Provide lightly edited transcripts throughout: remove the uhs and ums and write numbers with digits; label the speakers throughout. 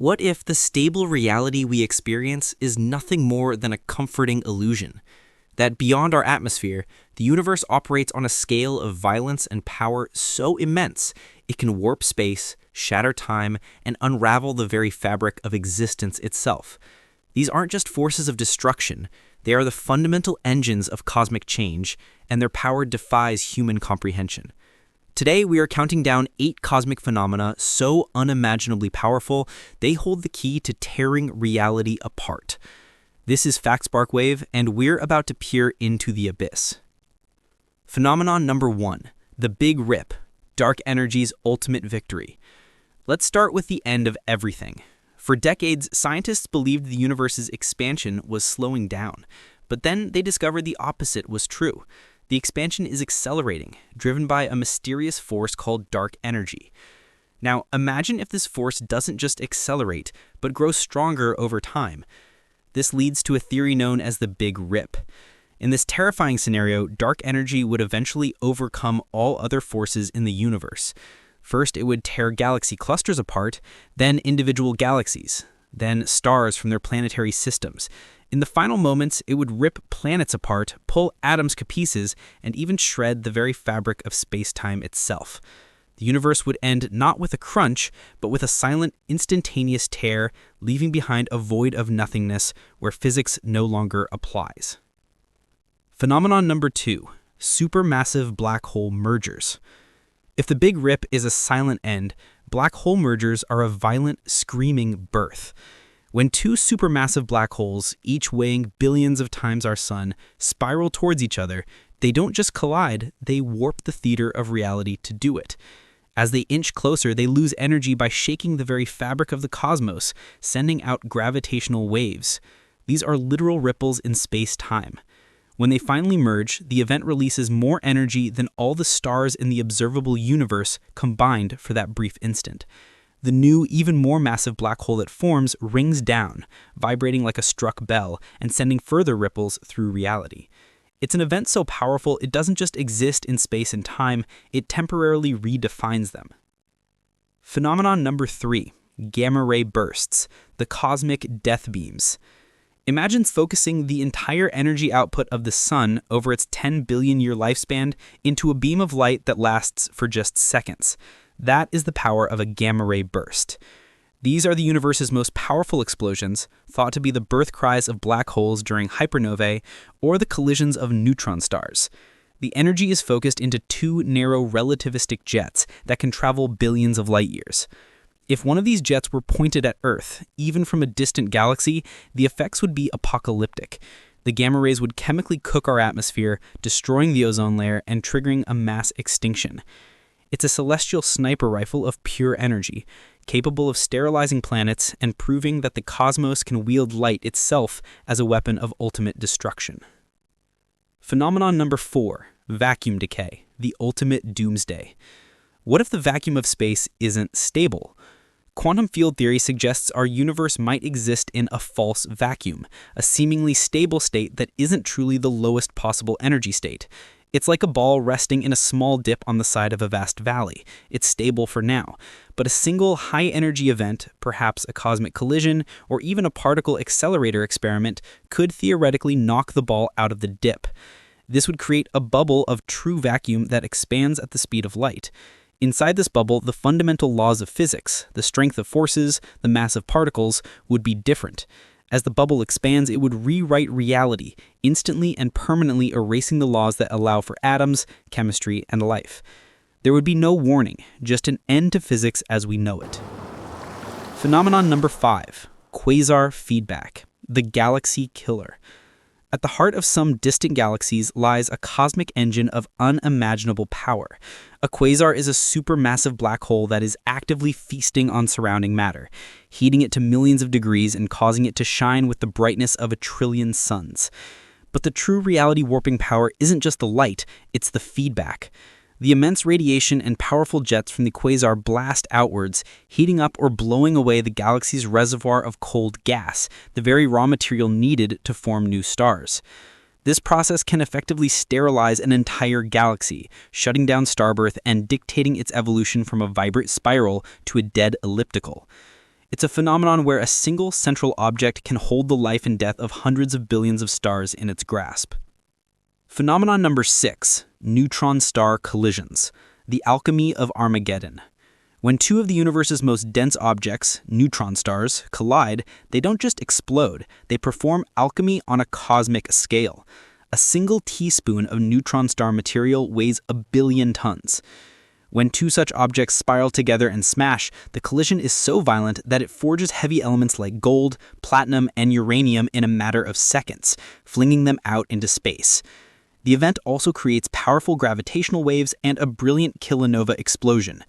Speaker 1: What if the stable reality we experience is nothing more than a comforting illusion? That beyond our atmosphere, the universe operates on a scale of violence and power so immense it can warp space, shatter time, and unravel the very fabric of existence itself. These aren't just forces of destruction, they are the fundamental engines of cosmic change, and their power defies human comprehension. Today, we are counting down 8 cosmic phenomena so unimaginably powerful, they hold the key to tearing reality apart. This is FactSparkWave, and we're about to peer into the abyss. Phenomenon number 1, the Big Rip, dark energy's ultimate victory. Let's start with the end of everything. For decades, scientists believed the universe's expansion was slowing down, but then they discovered the opposite was true. The expansion is accelerating, driven by a mysterious force called dark energy. Now, imagine if this force doesn't just accelerate, but grows stronger over time. This leads to a theory known as the Big Rip. In this terrifying scenario, dark energy would eventually overcome all other forces in the universe. First, it would tear galaxy clusters apart, then individual galaxies, then stars from their planetary systems. In the final moments, it would rip planets apart, pull atoms to pieces, and even shred the very fabric of space-time itself. The universe would end not with a crunch, but with a silent, instantaneous tear, leaving behind a void of nothingness where physics no longer applies. Phenomenon number 2, supermassive black hole mergers. If the Big Rip is a silent end, black hole mergers are a violent, screaming birth. When 2 supermassive black holes, each weighing billions of times our sun, spiral towards each other, they don't just collide, they warp the theater of reality to do it. As they inch closer, they lose energy by shaking the very fabric of the cosmos, sending out gravitational waves. These are literal ripples in space-time. When they finally merge, the event releases more energy than all the stars in the observable universe combined for that brief instant. The new, even more massive black hole it forms rings down, vibrating like a struck bell and sending further ripples through reality. It's an event so powerful it doesn't just exist in space and time, it temporarily redefines them. Phenomenon number 3, gamma-ray bursts, the cosmic death beams. Imagine focusing the entire energy output of the sun over its 10 billion year lifespan into a beam of light that lasts for just seconds. That is the power of a gamma-ray burst. These are the universe's most powerful explosions, thought to be the birth cries of black holes during hypernovae or the collisions of neutron stars. The energy is focused into 2 narrow relativistic jets that can travel billions of light years. If one of these jets were pointed at Earth, even from a distant galaxy, the effects would be apocalyptic. The gamma rays would chemically cook our atmosphere, destroying the ozone layer and triggering a mass extinction. It's a celestial sniper rifle of pure energy, capable of sterilizing planets and proving that the cosmos can wield light itself as a weapon of ultimate destruction. Phenomenon number 4, vacuum decay, the ultimate doomsday. What if the vacuum of space isn't stable? Quantum field theory suggests our universe might exist in a false vacuum, a seemingly stable state that isn't truly the lowest possible energy state. It's like a ball resting in a small dip on the side of a vast valley. It's stable for now, but a single high-energy event, perhaps a cosmic collision or even a particle accelerator experiment, could theoretically knock the ball out of the dip. This would create a bubble of true vacuum that expands at the speed of light. Inside this bubble, the fundamental laws of physics, the strength of forces, the mass of particles, would be different. As the bubble expands, it would rewrite reality, instantly and permanently erasing the laws that allow for atoms, chemistry, and life. There would be no warning, just an end to physics as we know it. Phenomenon number 5, Quasar Feedback, the galaxy killer. At the heart of some distant galaxies lies a cosmic engine of unimaginable power. A quasar is a supermassive black hole that is actively feasting on surrounding matter, heating it to millions of degrees and causing it to shine with the brightness of 1 trillion suns. But the true reality-warping power isn't just the light, it's the feedback. The immense radiation and powerful jets from the quasar blast outwards, heating up or blowing away the galaxy's reservoir of cold gas, the very raw material needed to form new stars. This process can effectively sterilize an entire galaxy, shutting down starbirth and dictating its evolution from a vibrant spiral to a dead elliptical.
Speaker 2: It's a phenomenon where a single central object can hold the life and death of hundreds of billions of stars in its grasp. Phenomenon number 6, neutron-star collisions, the alchemy of Armageddon. When two of the universe's most dense objects, neutron stars, collide, they don't just explode, they perform alchemy on a cosmic scale. A single teaspoon of neutron star material weighs 1 billion tons. When two such objects spiral together and smash, the collision is so violent that it forges heavy elements like gold, platinum, and uranium in a matter of seconds, flinging them out into space. The event also creates powerful gravitational waves and a brilliant kilonova explosion.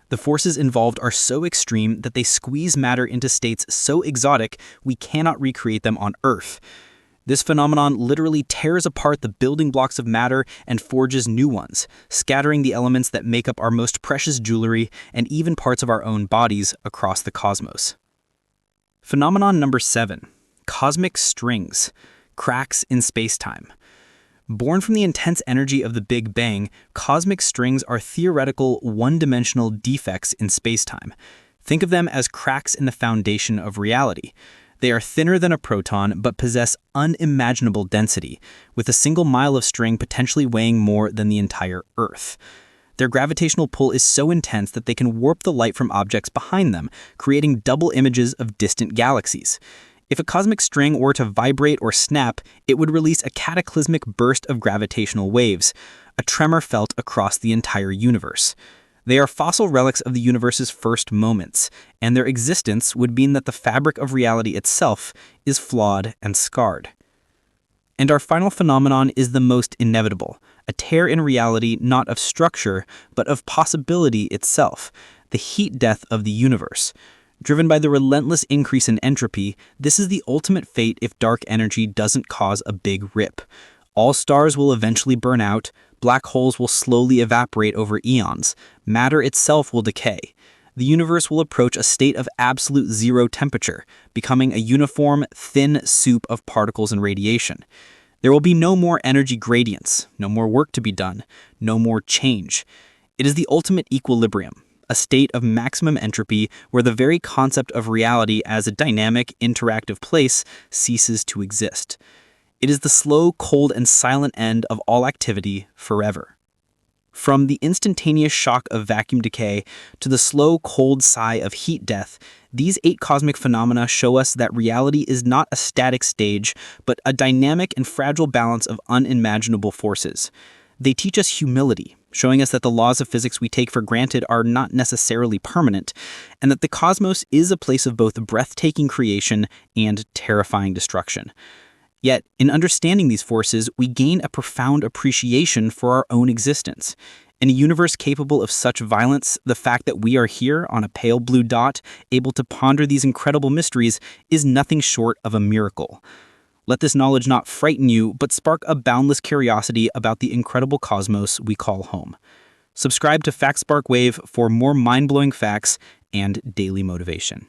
Speaker 2: The forces involved are so extreme that they squeeze matter into states so exotic we cannot recreate them on Earth. This phenomenon literally tears apart the building blocks of matter and forges new ones, scattering the elements that make up our most precious jewelry and even parts of our own bodies across the cosmos. Phenomenon number 7, cosmic strings, cracks in spacetime. Born from the intense energy of the Big Bang, cosmic strings are theoretical, one-dimensional defects in spacetime. Think of them as cracks in the foundation of reality. They are thinner than a proton, but possess unimaginable density, with a single mile of string potentially weighing more than the entire Earth. Their gravitational pull is so intense that they can warp the light from objects behind them, creating double images of distant galaxies. If a cosmic string were to vibrate or snap, it would release a cataclysmic burst of gravitational waves, a tremor felt across the entire universe. They are fossil relics of the universe's first moments, and their existence would mean that the fabric of reality itself is flawed and scarred. And our final phenomenon is the most inevitable, a tear in reality not of structure, but of possibility itself, the heat death of the universe. Driven by the relentless increase in entropy, this is the ultimate fate if dark energy doesn't cause a big rip. All stars will eventually burn out, black holes will slowly evaporate over eons, matter itself will decay. The universe will approach a state of absolute zero temperature, becoming a uniform, thin soup of particles and radiation. There will be no more energy gradients, no more work to be done, no more change. It is the ultimate equilibrium, a state of maximum entropy where the very concept of reality as a dynamic, interactive place ceases to exist. It is the slow, cold, and silent end of all activity forever. From the instantaneous shock of vacuum decay to the slow, cold sigh of heat death, these 8 cosmic phenomena show us that reality is not a static stage, but a dynamic and fragile balance of unimaginable forces. They teach us humility, showing us that the laws of physics we take for granted are not necessarily permanent, and that the cosmos is a place of both breathtaking creation and terrifying destruction. Yet, in understanding these forces, we gain a profound appreciation for our own existence. In a universe capable of such violence, the fact that we are here on a pale blue dot, able to ponder these incredible mysteries, is nothing short of a miracle. Let this knowledge not frighten you, but spark a boundless curiosity about the incredible cosmos we call home. Subscribe to FactSpark Wave for more mind-blowing facts and daily motivation.